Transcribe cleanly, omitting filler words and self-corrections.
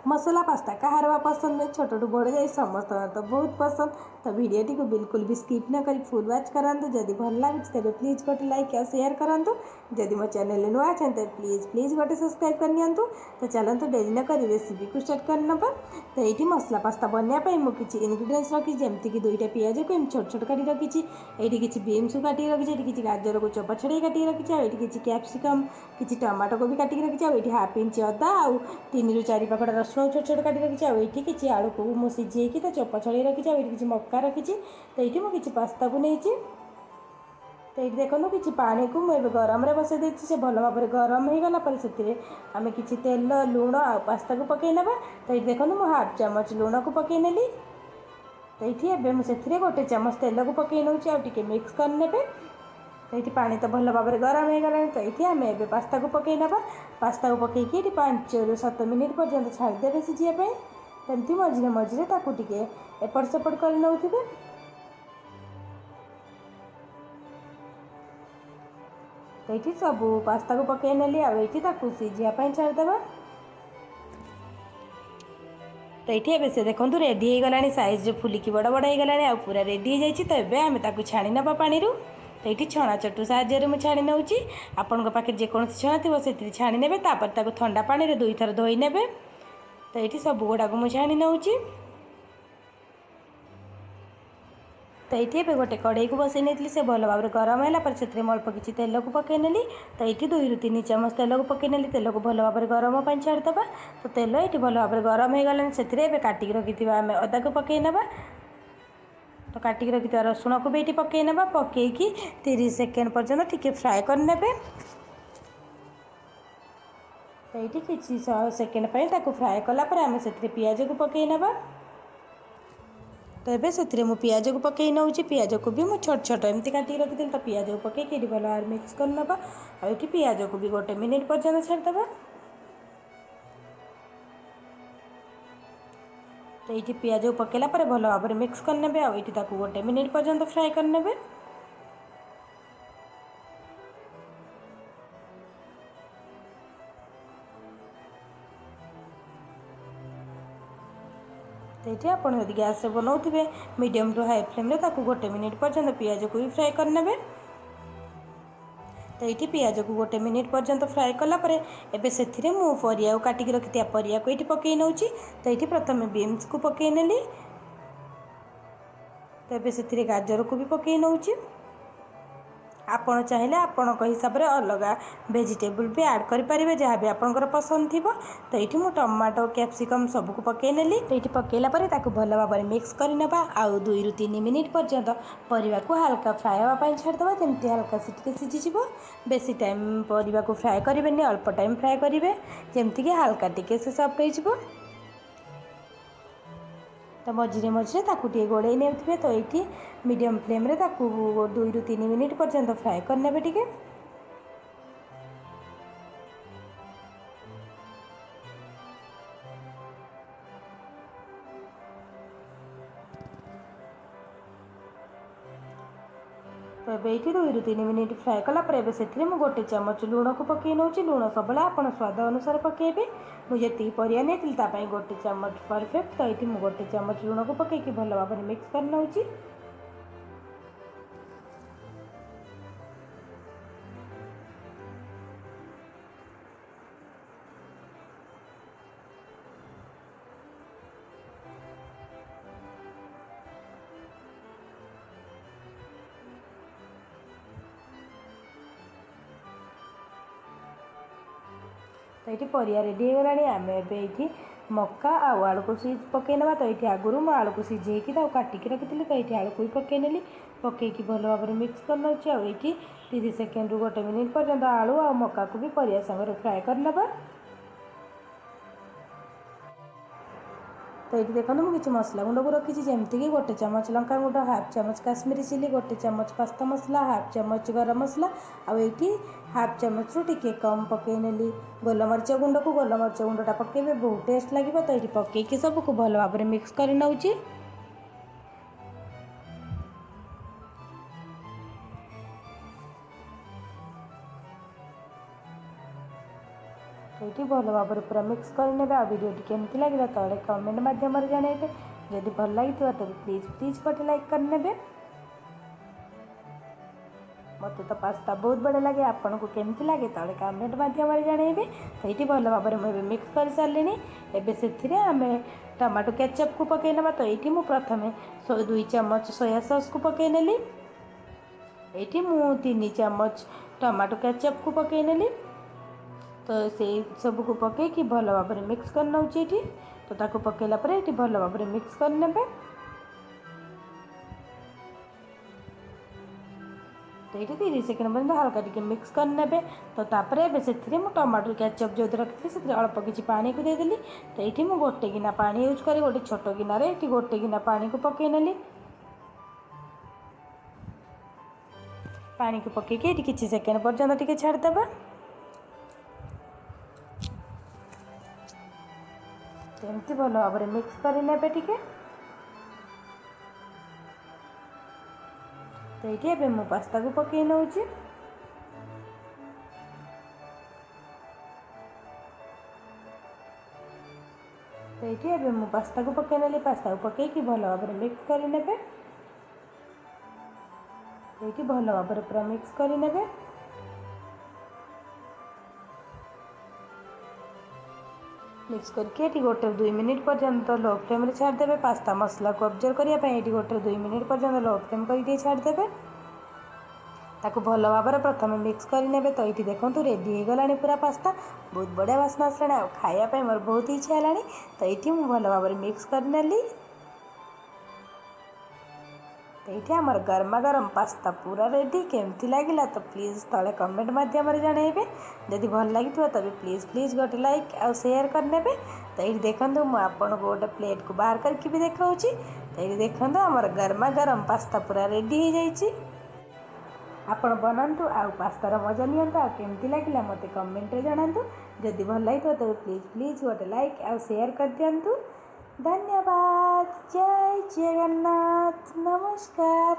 मसला पास्ता कहार पसंद में छोटू बड़ जाए समस्त तो बहुत पसंद। तो वीडियो को बिल्कुल भी स्किप न करी फुल वॉच करातु। जदि भल लगे तेज प्लीज गोटे लाइक और शेयर करातु। जदि मो चैनल नुआ अच्छा तो प्लीज प्लीज गोटे सब्सक्राइब करनी। तो चलते डेरी न कर रेसिपी को स्टार्ट करना। तो ये मसला पास्ता बनवाई मुझे इनग्रीडियंट्स रखी जमीक दुईटा पियाज को छोट छोट काटी रखी। ये किसी बीन्स को काटिक रखी, किसी गाजर को चोपा छड़े काटिक रखी, ये किसी कैप्सिकम किसी टमाटो को भी काटिक रखी, ये हाफ इंच अदा आउ 3 ରୁ 4 पाखड़ रसुण छोट छोट काटी रखी। ये किसी आलू को मुझे सिझे तो चोपा छड़े रखी, ये किसी मक्का रखी। तो ये मुझे पास्ता को नहीं। तो ये देखो किसी पानी को मुझे गरम बसई देती से भल भाव गरम हो गला से आम कि तेल लुण आ पास्ता को पकई ना। तो ये देखो मुझे हाफ चामच लुण को पकई नेली। तो ये मुझे गोटे चामच तेल को पकई नौ टे मिक्स करने। तो ये पानी तो भल भाव गरम हो गला। तो ये आम ए पास्ता को पकई ना। पास्ता को पकईकि 5 ରୁ 7 मिनिट पर्यंत छाड़देवे सिझापी। एमती मझे मझे टे एपट सेपट कर नौथिबे। तो ये सब पास्ता को पकई नेली आईटी सिझापी छाड़देवा। तो ये से देखो रेडी हो गला साइज फुलिकी बड़ बड़ हो गला आ पूरा रेडी हो जाए। तो ये आम छाणी ना पानी। तो ये छणा चटू साहाय्य मुझे छाणी नौ। आपण पाखे जेकोसी छणा थी से छाणी ने ठंडा पानी में 2 थर धोई ने। तो ये सब गुड़ाक मुझे छाणी नौ। तो ये गोटे कड़ई को बसई नहीं से भल भाव गरम है से अल्प किसी तेल को पकई नेली। तो ये 2 ରୁ 3 ଚାମଚ तेल को पकई नेली। तेल को भल भाव गरम छाड़देवा। तो तेल ये भल भाव गरम हो गला से काटिक रखी आम अदा को पकई ना। तो काटिक रखी रसुण को भी ये पकई ना। पकईकि 30 सेकेंड पर्यंत टिके फ्राए करने। तो ये किसी सेकेंड फ्राए कलापर आम से पियाज को पकई ना। तो ये से पियाज को पकई नौ। पियाज को भी मुझे छोट छोट एमती काटिक रखी। तो पियाज को पकईकि भल भाव मिक्स करना। और पियाज को भी 1 मिनिट पर्यंत छाड़देवा। तो ये पियाज को पकेला भल भाव मिक्स करने। और ये 1 मिनिट पर्यंत फ्राए करने। तो ये आपड़ यदि गैस बनाऊे medium to high flame 1 minute पर्यंत पियाज को भी फ्राए करने। तो ये पियाज को 1 मिनिट पर्यंत फ्राए कलापर एबे से मु परिया काटिक रखी परिया को ये पकई नौ। तो ये प्रथम बीन्स को पकई नेली। तो ये से गाजर को भी पकई नौ। आपण चाहिए आपण हिसाब से अलग वेजिटेबल भी ऐड करें जहाँ भी आपंकर पसंद थी। तो ये मुझे टमाटो कैप्सिकम सबको पकई नेली। तो ये पकईला भल भाव मिक्स करना। आउ 2 ରୁ 3 मिनिट पर्यंत परिवा को हल्का फ्राए हाँपाई छाड़देवा जमी हल्का से सिझीज। बेसी टाइम परिवा को फ्राए करेंगे अल्प टाइम फ्राए करेंगे जमीक हल्का टिके से सफ्ट हो। तो मझे मझे टे गोड़े नहीं। तो ये मीडियम फ्लेम 2 ରୁ 3 मिनिट पर्यंत फ्राए करने टिके। तो ये 2 ରୁ 3 मिनिट फ्राए कलापर से 1 ଚାମଚ लुण को पकई नौ। लुण सब आप स्वाद अनुसार पकेबे। मुझे जी परिया नहीं 1 ଚାମच परफेक्ट। तो ये 1 ଚାମच लुण को पकईकि भल भाव मिक्स कर नौ। तो ये परिया रेडी हो गला। आम ये मक्का आलू को पकई ना। तो ये आगुरी मुझे आलू को सिझे काटिक रखी। तो ये आलू को भी पकई नेली। पकईकि भल भाव मिक्स कर नौ। ये 30 सेकेंड ରୁ 1 मिनिट पर्यंत आलू आ मक्का को भी परिया संगे फ्राए करना। तो ये देखो मुझे किसी मसला गुंड को रखी जमीक 1 ଚାମଚ लंका गुंड, हाफ चामच काश्मीरी चिली, 1 ଚାମच पास्ता मसला, हाफ चामच गरम मसला और ये हाफ चामच रू टिके कम पकई नेली गोलमरीच गुंड को। गोलमरीच गुंडा पकेबे बहुत टेस्ट लगे। तो ये पकईकि सबको भल भाव मिक्स कर नौ। तो ये भल भाव पूरा मिक्स करने आ वीडियोटी केमती लगे तले कमेंट मध्यम जनइबे जदि भल लगी तो प्लीज प्लीज गोटे लाइक करने। मत तो पास्ता बहुत बढ़िया लगे आपन को केमती लगे तले कमेंट मध्यम जनइबे। तो ये भल भाव मुझे मिक्स कर सारे एबे से आम टमाटो केचप को पकई ना। तो ये प्रथम 2 चम्मच सोया सॉस को पकई नेली। ये मु 3 चम्मच टमाटो केचप को पकई नेली। तो से सब को पकईकि भल भाव मिक्स कर नौची। तो ताको पकईला परे ये भल भाव मिक्स करने। तो ये 30 सेकेंड पर्यटन हल्का टी मिक्स करने। तो तापर से टमाटो केचप जो रखी से अल्प किसी पानी को देदेली। तो ये मुझे गोटे गिना पानी यूज कर गोटे छोट गिनारे ये गोटे गिना पानी को पकई नेली। पानी को पकईकि ये किसी सेकेंड पर्यटन टी छाड़देबा। एमती भल भाव मिक्स करने टिके। तो ये मु पास्ता को पकई नौ। तो ये मु पास्ता को पकई नेली। पास्ता को पकईकि भल भाव मिक्स करने। तो ये भल भाव पूरा मिक्स करने। मिक्स करके गोटे 2 मिनिट पर्यंत लो फ्लेम रे छाड़देवे। पास्ता मसला को ऑब्जर्व करने गोटे 2 मिनिट पर्यंत लो फ्लेम करके छाड़देवे। ताको भल भाव प्रथम मिक्स करने। तो ये देखो रेडी हो गला पूरा पास्ता बहुत बढ़िया बास्ना आसला खायापी मोर बहुत इच्छा है। तो ये मुझे भल भाव मिक्स करनेली। तो ये आमर गर्मा गरम पास्ता पूरा रेडी केमती लगिला तो प्लीज तले कमेंट मध्यम जनइबे। जदि भल लगी तबे प्लीज प्लीज गोटे लाइक और शेयर करने। तो ये देखो मुझे आपन को गोटे प्लेट को बाहर करके भी देखा। तो ये देखो आमर गर्मा गरम पास्ता पूरा रेडी हो जाइए। आपण बनातु आउ पास्तार मजा नियंतु आ केमती लगिला मते कमेंट रे जणातु। जदि भल लगी तबे प्लीज प्लीज गोटे लाइक और शेयर कर दियंतु। धन्यवाद। जय जगन्नाथ। नमस्कार।